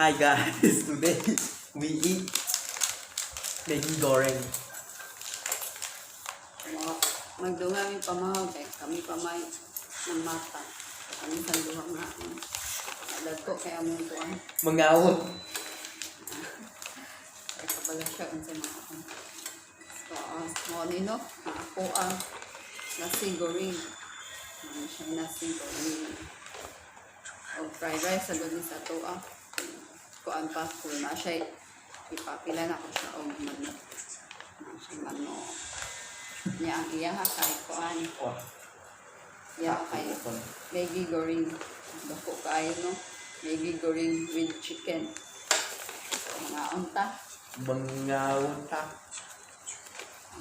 Hi guys, today we eat Maggi goreng. Magdunga mi pamahaw kay kami pamay ng mata. Kami sa duha nga. Dato kay among tuan. Mangawon. Ay kabala siya unsa mga. So, mo nino ako ang nasi goreng. Ano siya nasi goreng. O fried rice sa doon sa toa. Kuan pa kung na siya ipapila na ko siya o manok. Na siya manok. Niya ang iyaha kay kuan. Yeah, kay Maggi goreng. Dako kayo no. Maggi goreng with chicken. Mga unta. Mangawon ta.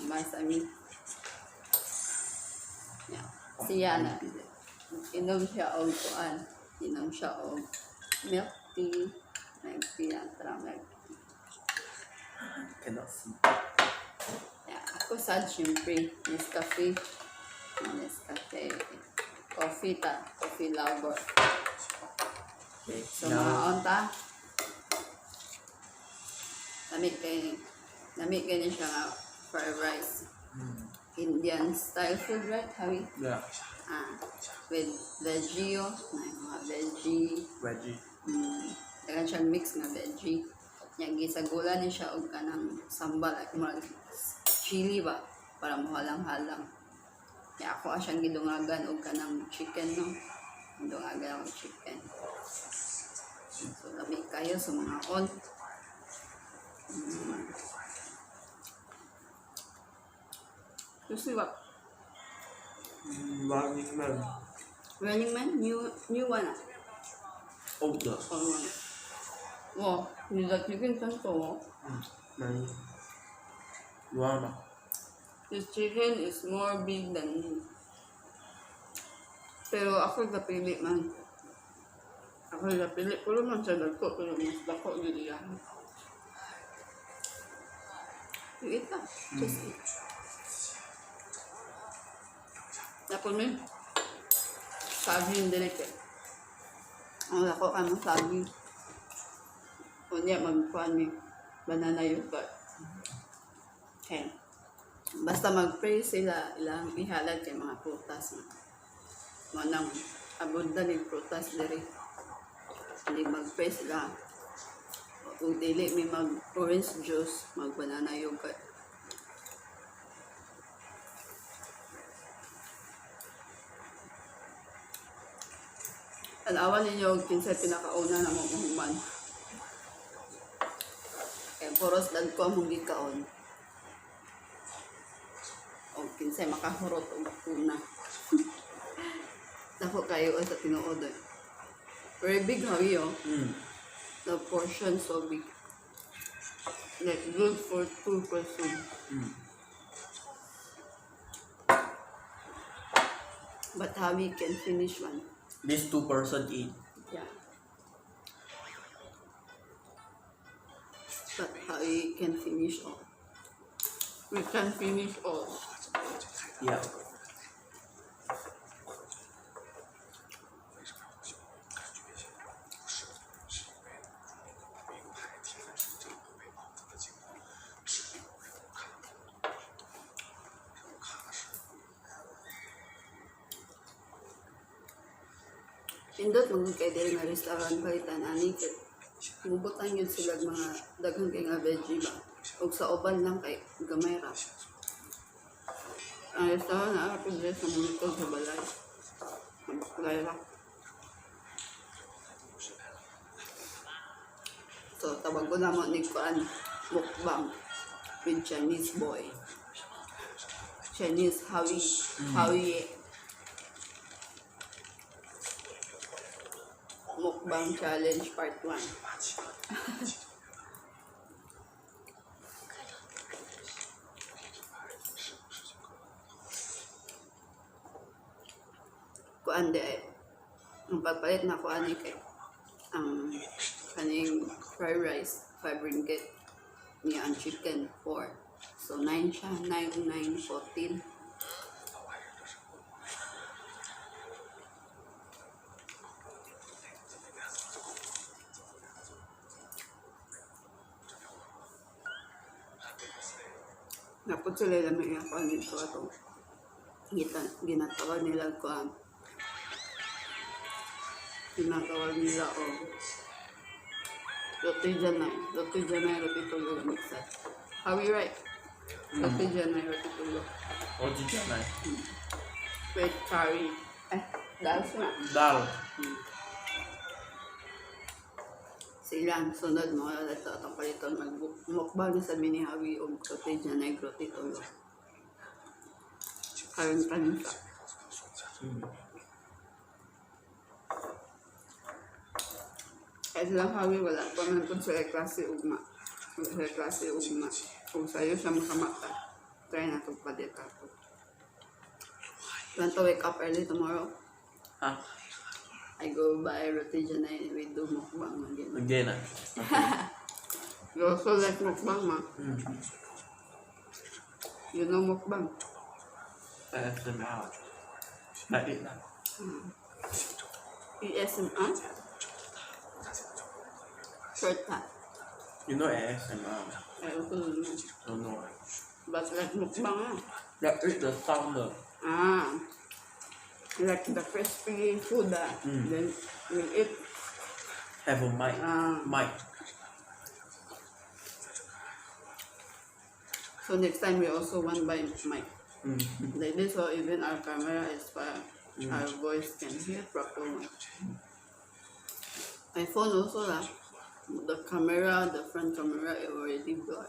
Mais amin. Yeah. Siya na. Inom siya og kuan. Inom siya og milk tea. Nagpinatra milk tea. Cannot see. Yeah, ako sad syempre. Nescafe. Nescafe. Coffee ta. Coffee lover. Okay, So, mga onta. Namit kayo siya nga fried rice. Indian style food, right? Hawi? Yeah. With veggie, mga veggie. Veggie. Dagan siyang mix na veggie. Yang gisagula niya siya og kanang sambal at mga chili ba para mahalang-halang. Ya ako siyang gidungagan og kanang chicken no. Gidungagan og chicken. So labi kayo sa mga on. Gusto ba? Running man. Running Man? New one ah. Older. Oh, one. Wow, yung chicken santo. May Luama. This chicken is more big than me. Pero ako napili man. Ako napili. Pero man sa dako. Pero mas dako yun yan. You eat na. Just eat. Tapos may sabi yung direct eh. Ang dako ka ng sabi. Kunya magpuan ni banana yogurt. Okay. Basta mag-pray sila, ilang ihalad kay mga prutas. Manang abunda ni prutas diri. Hindi mag-pray sila. Kung dili may mag-orange juice, mag-banana yogurt. Alawan ninyo, kinsay pinakauna na mong human. Kaya poros dan ko among gikaon. O kinsay makahurot o bakuna. Dako kayo sa tinuod eh. Very big hawi oh. The portion so big. Like good for 2 person. But hawi can finish one. This 2-person eat. Yeah. But hawi can finish all. We can finish all. Yeah. Pindot mga kay diri nga restaurant palitan ani kay mubutan yun sila mga daghang kay nga veggie ba ug sa uban lang kay gamay ra. Ang restaurant na ako diri sa multog sa balay. Balay ra. So tawag ko na mo ni kuan mukbang with Chinese boy. Chinese Hawi. Mukbang challenge part 1. Kuan de ang pagpalit na kuan ni kay ang kaning fried rice 5 ringgit niya ang chicken 4. So 9 siya, 9, 9, 14. Napot sila lang may ako nito ato. Ginatawag nila ko ginatawag nila o roti janay, roti tulog mixed. How you write? Roti janay, roti tulog. Roti janay. With curry. Dal sila. Dal. Silang sunod mo ito atong paliton magmukbang sa mini hawi o roti janay, roti tulog. Karon sa. Kahit lang hawi wala pa man kung sa klase ugma. Sa klase ugma. Kung sa'yo siya makamata, try na itong padita ko. Want to wake up early tomorrow? Ha? I go buy roti janay, we do mukbang again. Again You also like mukbang, ma? You know mukbang? ASMR. Like it na. ASMR? Short cut. You know ASMR? I also don't know. Don't know. But like mukbang, That is the sound. like the crispy food, then we eat. Have a mic. Mic. So next time we also want buy mic. Like this, so even our camera is far, our voice can hear properly. My phone also the camera, the front camera, it already got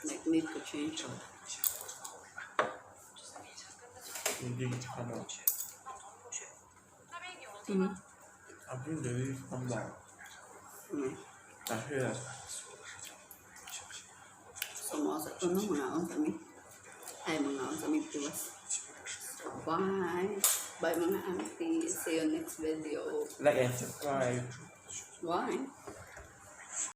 like need to change. Hindi come out. I think they will come down. I hear. So mga sa ito mga on sa mi. Ay mga on sa mi piwas. Bye. Bye mga auntie. See you next video. Like and subscribe. Bye.